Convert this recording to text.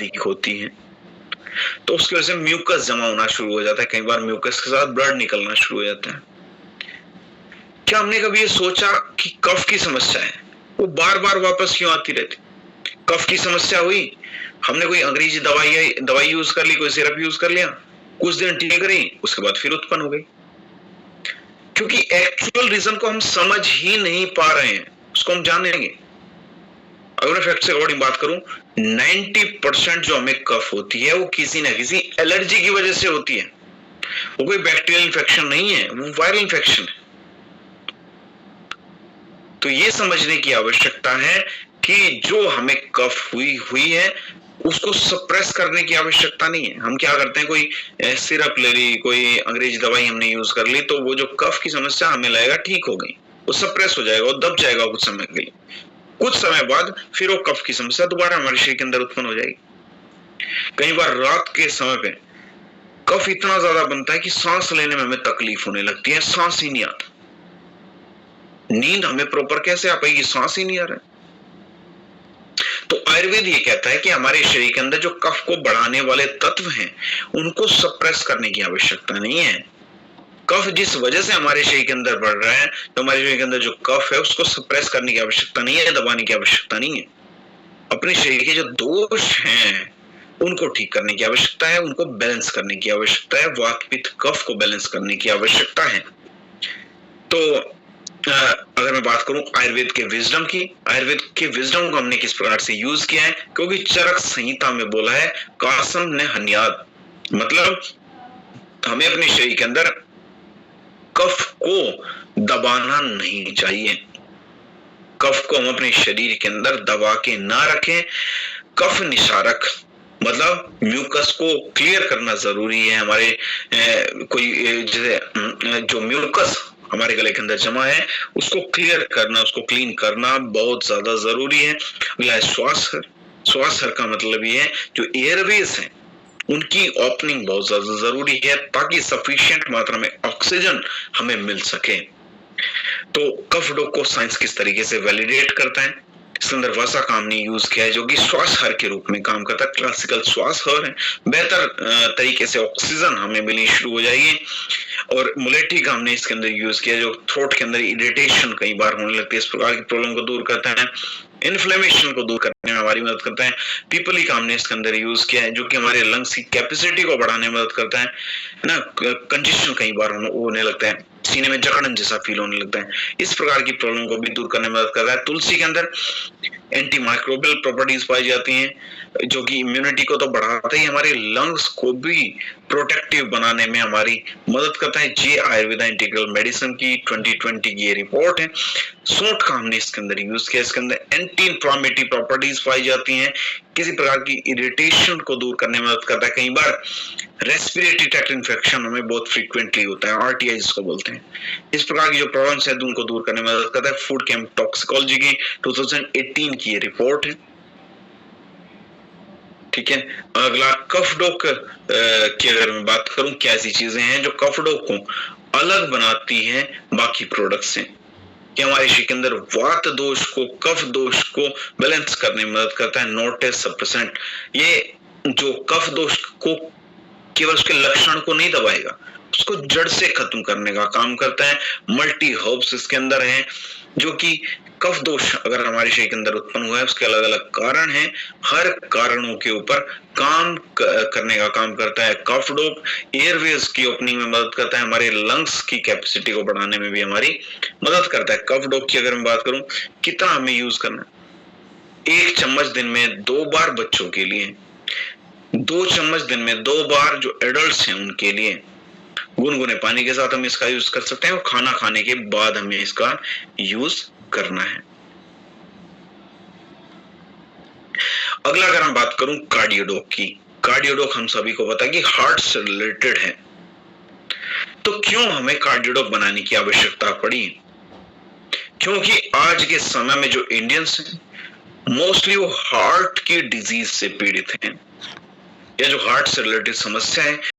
अधिक होती है, तो उसकी वजह से म्यूकस जमा होना शुरू हो जाता है, कई बार म्यूकस के साथ ब्लड निकलना शुरू हो जाता है। क्या हमने कभी ये सोचा कि कफ की समस्या है वो बार बार वापस क्यों आती रहती? कफ की समस्या हुई, हमने कोई अंग्रेजी दवाई यूज कर ली, कोई सिरप यूज कर लिया, कुछ दिन ठीक रही, उसके बाद फिर उत्पन्न हो गई। क्योंकि एक्चुअल रीजन को हम समझ ही नहीं पा रहे हैं, उसको हम जानेंगे। अगर फैक्ट से अकॉर्डिंग बात करूं, 90% जो हमें कफ होती है वो किसी ना किसी एलर्जी की वजह से होती है। वो कोई बैक्टीरियल इन्फेक्शन नहीं है, वो वायरल इन्फेक्शन है। तो ये समझने की आवश्यकता है कि जो हमें कफ हुई है उसको सप्रेस करने की आवश्यकता नहीं है। हम क्या करते हैं, कोई सिरप ले ली, कोई अंग्रेजी दवाई हमने यूज कर ली, तो वो जो कफ की समस्या हमें लगेगा ठीक हो गई, वो सप्रेस हो जाएगा, वो दब जाएगा कुछ समय के लिए। कुछ समय बाद फिर वो कफ की समस्या दोबारा हमारे शरीर के अंदर उत्पन्न हो जाएगी। कई बार रात के समय पे कफ इतना ज्यादा बनता है कि सांस लेने में हमें तकलीफ होने लगती है, सांस ही नहीं आता। नींद हमें प्रॉपर कैसे आ पाएगी, सांस ही नहीं आ रहा है। तो आयुर्वेद ये कहता है कि हमारे शरीर के अंदर जो कफ को बढ़ाने वाले तत्व हैं उनको सप्रेस करने की आवश्यकता नहीं है। कफ जिस वजह से हमारे शरीर के अंदर बढ़ रहा है, तो हमारे शरीर के अंदर जो कफ है उसको सप्रेस करने की आवश्यकता नहीं है, दबाने की आवश्यकता नहीं है। अपने शरीर के जो दोष हैं उनको ठीक करने की आवश्यकता है, उनको बैलेंस करने की आवश्यकता है, वात पित्त कफ को बैलेंस करने की आवश्यकता है। तो अगर मैं बात करूं आयुर्वेद के विजडम की, आयुर्वेद के विजडम को हमने किस प्रकार से यूज किया है, क्योंकि चरक संहिता में बोला है कासम ने हन्याद, मतलब हमें अपने शरीर के अंदर कफ को दबाना नहीं चाहिए। कफ को हम अपने शरीर के अंदर दबा के ना रखें। कफ निशारक मतलब म्यूकस को क्लियर करना जरूरी है। हमारे कोई जैसे जो म्यूकस हमारे गले के अंदर जमा है उसको क्लियर करना, उसको क्लीन करना बहुत ज्यादा जरूरी है। अगला है श्वास हर का मतलब ये है जो एयरवेज है उनकी ओपनिंग बहुत ज्यादा जरूरी है ताकि सफिशिएंट मात्रा में ऑक्सीजन हमें मिल सके। तो कफ डोक को साइंस किस तरीके से वैलिडेट करता है, इसके अंदर वसा काम नहीं यूज किया है जो कि श्वास हर के रूप में काम करता है, क्लासिकल श्वास हर है, बेहतर तरीके से ऑक्सीजन हमें मिलनी शुरू हो जाएगी। और मुलेठी का हमने इसके अंदर यूज किया जो थ्रोट के अंदर इरिटेशन कई बार होने लगती है, इस प्रकार की प्रॉब्लम को दूर करता है, इन्फ्लेमेशन को दूर करने में हमारी मदद करता है। पीपली का हमने इसके अंदर यूज किया है जो कि हमारे लंग्स की कैपेसिटी को बढ़ाने में मदद करता है ना, कंजेशन कई बार होने लगता है, सीने में जकड़न जैसा फील होने लगता है, इस प्रकार की प्रॉब्लम को भी दूर करने में मदद करता है। तुलसी के अंदर एंटी माइक्रोबियल प्रॉपर्टीज पाई जाती हैं जो कि इम्यूनिटी को तो बढ़ाता ही हमारे लंग्स को भी प्रोटेक्टिव बनाने में हमारी मदद करता है। जे आयुर्वेदा इंटीग्रल मेडिसिन की 2020 की ये रिपोर्ट है। सूंठ का हमने इसके अंदर यूज किया, इसके अंदर एंटी इंफ्लामेटरी प्रॉपर्टीज पाई जाती हैं, किसी प्रकार की इरिटेशन को दूर करने में मदद करता है। कई बार रेस्पिरेटरी ट्रैक्ट इन्फेक्शन हमें बहुत फ्रीक्वेंटली होता है, आरटीआई जिसको बोलते हैं, इस प्रकार की जो प्रॉब्लम्स है उनको दूर करने में मदद करता है। फूड केम टॉक्सिकोलॉजी की 2018 की ये रिपोर्ट है। ठीक है, अगला कफ डोक की अगर मैं बात करूं, क्या ऐसी चीजें हैं जो कफ डोक को अलग बनाती हैं बाकी प्रोडक्ट से, कि हमारे शरीर के अंदर वात दोष को, कफ दोष को बैलेंस करने में मदद करता है। नॉट ए सप्रेसेंट, ये जो कफ दोष को केवल उसके लक्षण को नहीं दबाएगा, उसको जड़ से खत्म करने का काम करता है। मल्टी हर्ब्स इसके अंदर हैं जो कि कफ दोष अगर हमारे शरीर के अंदर उत्पन्न हुआ है उसके अलग अलग कारण हैं, हर कारणों के ऊपर काम करने का काम करता है। कफ डोक एयरवेज की ओपनिंग में मदद करता है, हमारे लंग्स की कैपेसिटी को बढ़ाने में भी हमारी मदद करता है। कफ डोक की अगर मैं बात करूं कितना हमें यूज करना है, 1 चम्मच दिन में 2 बार बच्चों के लिए, 2 चम्मच दिन में 2 बार जो एडल्ट्स हैं उनके लिए, गुनगुने पानी के साथ हम इसका यूज कर सकते हैं और खाना खाने के बाद हमें इसका यूज करना है। अगला अगर मैं बात करूं कार्डियोडोक की, कार्डियोडोक हम सभी को पता है कि हार्ट से रिलेटेड है, तो क्यों हमें कार्डियोडोक बनाने की आवश्यकता पड़ी? क्योंकि आज के समय में जो इंडियंस हैं मोस्टली वो हार्ट की डिजीज से पीड़ित हैं, या जो हार्ट से रिलेटेड समस्या है